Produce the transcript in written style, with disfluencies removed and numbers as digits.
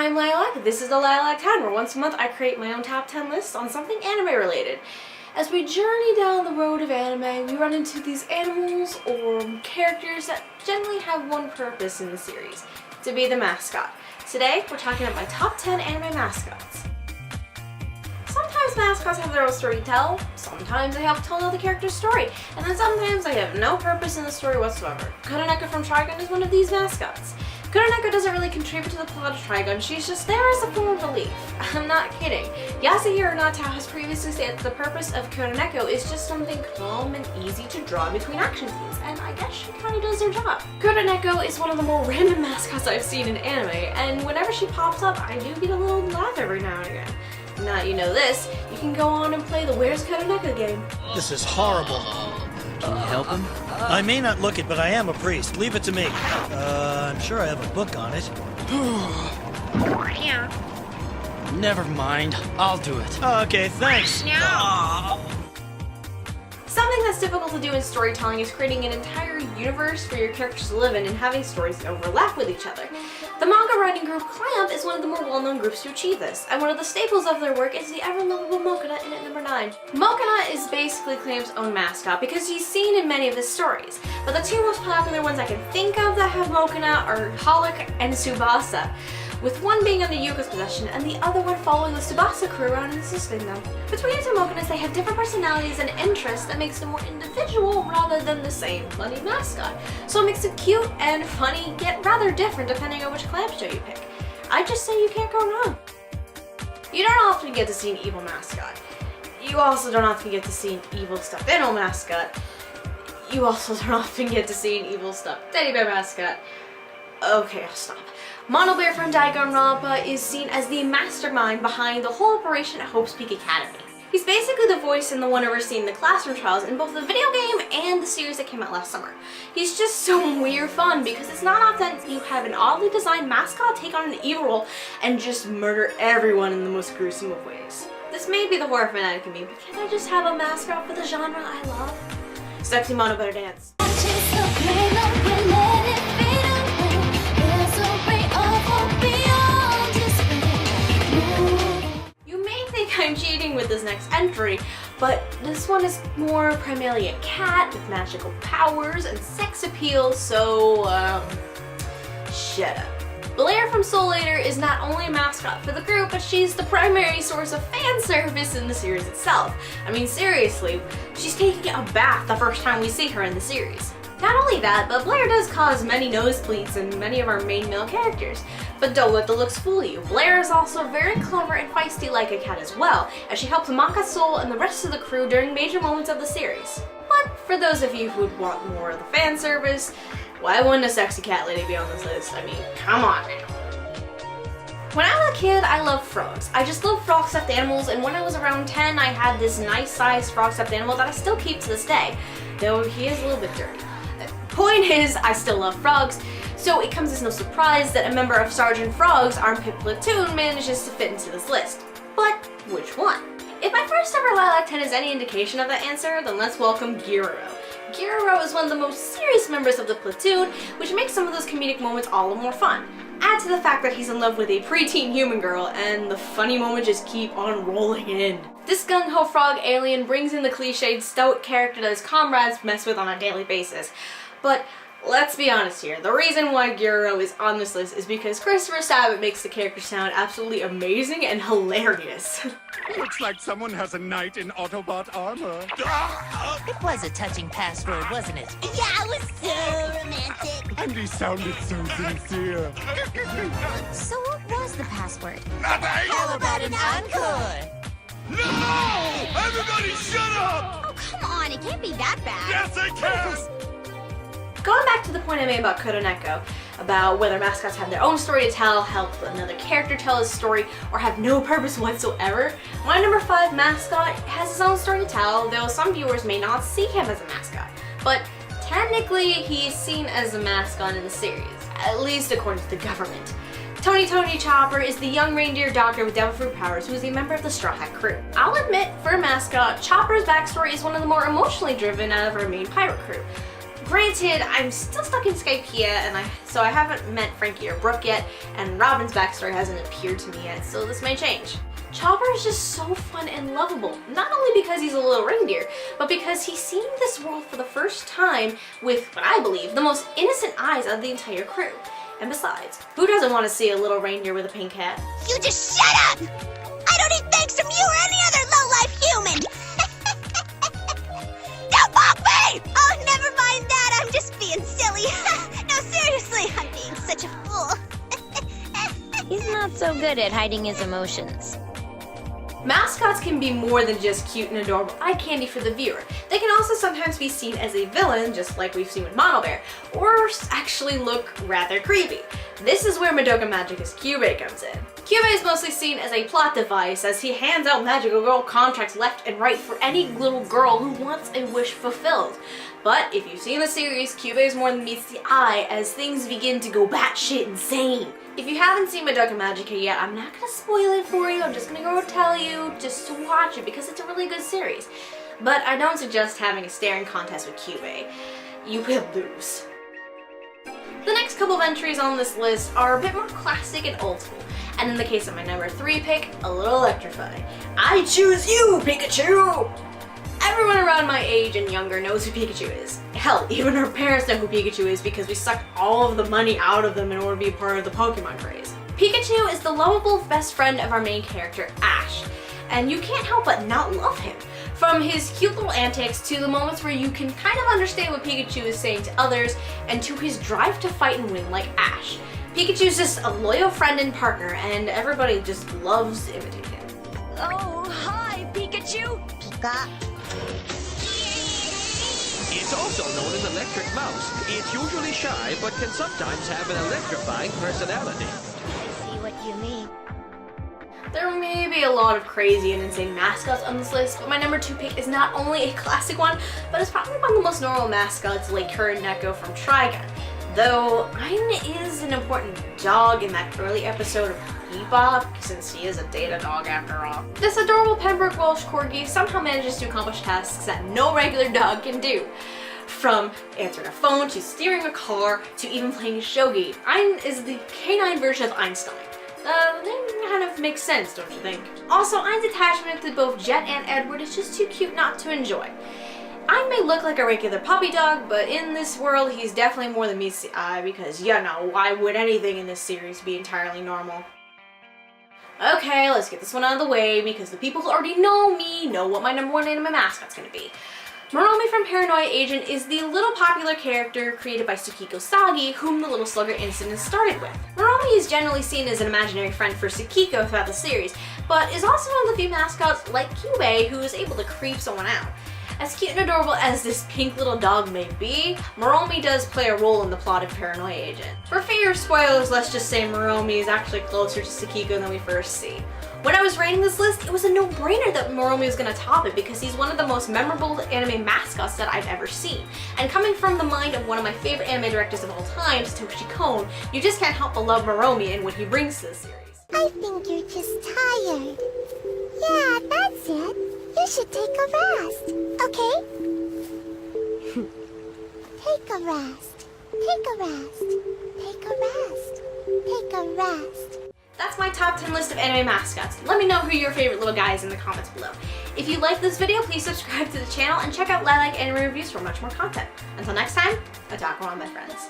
I'm Lilac. This is the Lilac 10, where once a month I create my own top 10 lists on something anime related. As we journey down the road of anime, we run into these animals or characters that generally have one purpose in the series, to be the mascot. Today, we're talking about my top 10 anime mascots. Sometimes mascots have their own story to tell, sometimes they help tell another character's story, and then sometimes they have no purpose in the story whatsoever. Kuroneko from Trigun is one of these mascots. Kuroneko doesn't really contribute to the plot of Trigun, she's just there as a form of relief. I'm not kidding. Yasuhiro Natao has previously said that the purpose of Kuroneko is just something calm and easy to draw between action scenes, and I guess she kinda does her job. Kuroneko is one of the more random mascots I've seen in anime, and whenever she pops up, I do get a little laugh every now and again. Now that you know this, you can go on and play the Where's Kuroneko game. This is horrible. Can you help him? I may not look it, but I am a priest. Leave it to me. I'm sure I have a book on it. Never mind. I'll do it. Okay, thanks. Something that's difficult to do in storytelling is creating an entire universe for your characters to live in and having stories that overlap with each other. The manga writing group Clamp is one of the more well-known groups to achieve this, and one of the staples of their work is the ever-lovable Mokona in at number 9. Mokona is basically Clamp's own mascot because he's seen in many of his stories, but the two most popular ones I can think of that have Mokona are Holic and Tsubasa, with one being under Yuka's possession and the other one following the Tsubasa crew around and assisting them. Between the two Mokonas, they have different personalities and interests that makes them more individual rather than the same funny mascot. So it makes it cute and funny, yet rather different depending on which clamp show you pick. I just say you can't go wrong. You don't often get to see an evil mascot. You also don't often get to see an evil stuffed animal mascot. You also don't often get to see an evil stuffed teddy bear mascot. Okay, I'll stop. Mono Bear from Danganronpa is seen as the mastermind behind the whole operation at Hope's Peak Academy. He's basically the voice and the one overseeing the classroom trials in both the video game and the series that came out last summer. He's just so weird fun because it's not often you have an oddly designed mascot take on an evil role and just murder everyone in the most gruesome of ways. This may be the horror fanatic in me, but can I just have a mascot for the genre I love? Sexy Mono Better Dance. I'm cheating with this next entry, but this one is more primarily a cat with magical powers and sex appeal, so shut up. Blair from Soul Eater is not only a mascot for the group, but she's the primary source of fan service in the series itself. I mean, seriously, she's taking a bath the first time we see her in the series. Not only that, but Blair does cause many nosebleeds in many of our main male characters. But don't let the looks fool you. Blair is also very clever and feisty like a cat as well, as she helps Maka Soul and the rest of the crew during major moments of the series. But for those of you who'd want more of the fan service, why wouldn't a sexy cat lady be on this list? I mean, come on now. When I was a kid, I loved frogs. I just loved frog stuffed animals, and when I was around 10, I had this nice sized frog stuffed animal that I still keep to this day, though he is a little bit dirty. Point is, I still love frogs, so it comes as no surprise that a member of Sergeant Frog's armpit platoon manages to fit into this list. But which one? If my first ever Lilac 10 is any indication of that answer, then let's welcome Giroro. Giroro is one of the most serious members of the platoon, which makes some of those comedic moments all the more fun. Add to the fact that he's in love with a preteen human girl, and the funny moments just keep on rolling in. This gung-ho frog alien brings in the cliched stoic character that his comrades mess with on a daily basis. But let's be honest here, the reason why Giroro is on this list is because Christopher Sabat makes the character sound absolutely amazing and hilarious. Looks like someone has a knight in Autobot armor. It was a touching password, wasn't it? Yeah, it was so romantic. And he sounded so sincere. So what was the password? Nothing! How about an encore? No! Everybody shut up! Oh, come on, it can't be that bad. Yes, it can! Going back to the point I made about Kuroneko, about whether mascots have their own story to tell, help another character tell his story, or have no purpose whatsoever, my number 5 mascot has his own story to tell, though some viewers may not see him as a mascot. But technically, he's seen as a mascot in the series, at least according to the government. Tony Chopper is the young reindeer doctor with devil fruit powers who is a member of the Straw Hat crew. I'll admit, for a mascot, Chopper's backstory is one of the more emotionally driven out of our main pirate crew. Granted, I'm still stuck in Skypiea, and so I haven't met Frankie or Brooke yet, and Robin's backstory hasn't appeared to me yet, so this may change. Chopper is just so fun and lovable, not only because he's a little reindeer, but because he's seeing this world for the first time with what I believe the most innocent eyes of the entire crew. And besides, who doesn't want to see a little reindeer with a pink hat? You just shut up! I don't need thanks from you or any other low-life human! Don't mock me! Oh, never mind that, I'm just being silly. No, seriously, I'm being such a fool. He's not so good at hiding his emotions. Mascots can be more than just cute and adorable eye candy for the viewer. They can also sometimes be seen as a villain, just like we've seen with Mono Bear, or actually look rather creepy. This is where Madoka Magicus Kyubey comes in. Kyubey is mostly seen as a plot device, as he hands out magical girl contracts left and right for any little girl who wants a wish fulfilled. But if you've seen the series, Kyubey is more than meets the eye as things begin to go batshit insane. If you haven't seen Madoka Magica yet, I'm not going to spoil it for you, I'm just going to go tell you just to watch it because it's a really good series. But I don't suggest having a staring contest with Kyubey. You will lose. The next couple of entries on this list are a bit more classic and old school, and in the case of my number 3 pick, a little electrifying. I choose you, Pikachu! Everyone around my age and younger knows who Pikachu is. Hell, even our parents know who Pikachu is because we sucked all of the money out of them in order to be part of the Pokemon craze. Pikachu is the lovable best friend of our main character, Ash, and you can't help but not love him. From his cute little antics to the moments where you can kind of understand what Pikachu is saying to others, and to his drive to fight and win like Ash. Pikachu's just a loyal friend and partner, and everybody just loves to imitate him. Oh, hi, Pikachu! Pika. It's also known as electric mouse. It's usually shy, but can sometimes have an electrifying personality. I see what you mean. There may be a lot of crazy and insane mascots on this list, but my number 2 pick is not only a classic one, but it's probably one of the most normal mascots like Current Neko from Trigun. Though, Ein is an important dog in that early episode of Bebop, since he is a data dog after all. This adorable Pembroke Welsh Corgi somehow manages to accomplish tasks that no regular dog can do. From answering a phone, to steering a car, to even playing shogi. Ein is the canine version of Einstein. The name kind of makes sense, don't you think? Also, Ein's attachment to both Jet and Edward is just too cute not to enjoy. Ein may look like a regular puppy dog, but in this world he's definitely more than meets the eye because, you know, why would anything in this series be entirely normal? Okay, let's get this one out of the way because the people who already know me know what my number 1 anime mascot's gonna be. Moromi from Paranoia Agent is the little popular character created by Tsukiko Sagi, whom the Little Slugger incident started with. Moromi is generally seen as an imaginary friend for Tsukiko throughout the series, but is also one of the few mascots, like Kyubey, who is able to creep someone out. As cute and adorable as this pink little dog may be, Moromi does play a role in the plot of Paranoia Agent. For fear of spoilers, let's just say Moromi is actually closer to Tsukiko than we first see. When I was writing this list, it was a no-brainer that Moromi was going to top it because he's one of the most memorable anime mascots that I've ever seen. And coming from the mind of one of my favorite anime directors of all time, Satoshi Kon, you just can't help but love Moromi and what he brings to the series. I think you're just tired. Yeah, that's it. You should take a rest, okay? Take a rest. Take a rest. Take a rest. Take a rest. That's my top 10 list of anime mascots. Let me know who your favorite little guy is in the comments below. If you like this video, please subscribe to the channel and check out Lilac Anime Reviews for much more content. Until next time, otaku on, my friends.